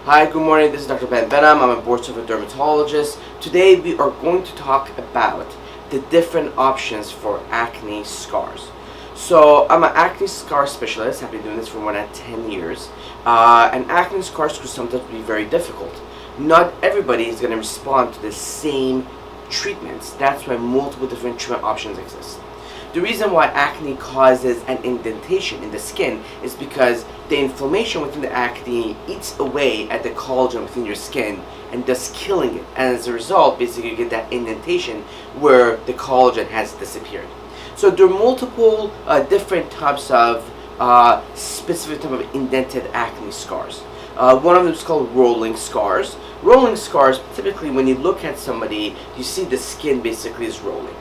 Hi, good morning. This is Dr. Behnam. I'm a board-certified dermatologist. Today we are going to talk about the different options for acne scars. So I'm an acne scar specialist. I've been doing this for more than 10 years. And acne scars could sometimes be very difficult. Not everybody is going to respond to the same treatments. That's why multiple different treatment options exist. The reason why acne causes an indentation in the skin is because the inflammation within the acne eats away at the collagen within your skin and thus killing it. And as a result, basically you get that indentation where the collagen has disappeared. So there are multiple different types of specific type of indented acne scars. One of them is called rolling scars. Rolling scars, typically when you look at somebody, you see the skin basically is rolling.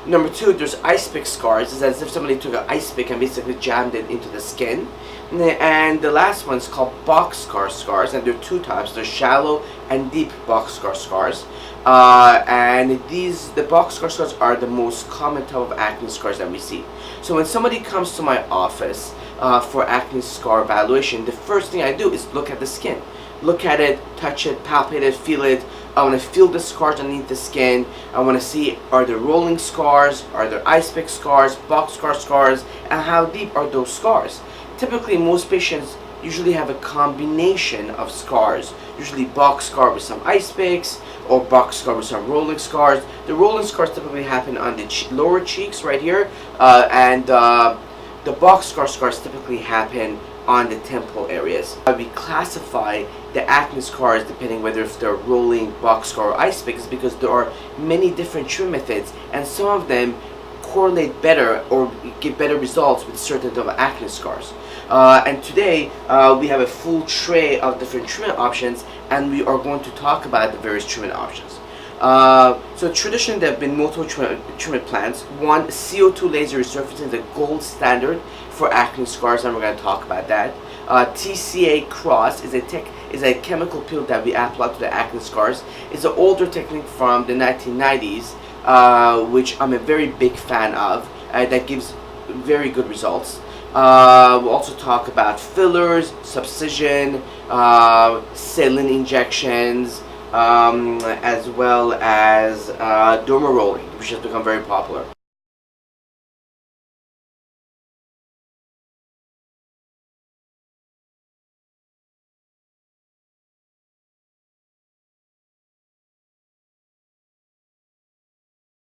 Number two, there's ice pick scars. It's as if somebody took an ice pick and basically jammed it into the skin. And the last one is called boxcar scars, and there are two types. There's shallow and deep boxcar scars. And the boxcar scars are the most common type of acne scars that we see. So when somebody comes to my office for acne scar evaluation, the first thing I do is look at the skin. Look at it, touch it, palpate it, feel it. I want to feel the scars underneath the skin. I want to see, are there rolling scars, are there ice pick scars, boxcar scars, and how deep are those scars? Typically, most patients usually have a combination of scars, usually box scar with some ice picks, or box scar with some rolling scars. The rolling scars typically happen on the lower cheeks right here, and the box scars typically happen on the temple areas. We classify the acne scars depending whether if they're rolling, box scar, or ice picks because there are many different treatment methods, and some of them correlate better or give better results with certain type of acne scars. And today we have a full tray of different treatment options, and we are going to talk about the various treatment options. So traditionally there have been multiple treatment plans. One, CO2 laser resurfacing is the gold standard for acne scars, and we're going to talk about that. TCA cross is a chemical peel that we apply to the acne scars. It's an older technique from the 1990s, which I'm a very big fan of, that gives very good results. We'll also talk about fillers, subcision, saline injections, as well as derma rolling, which has become very popular.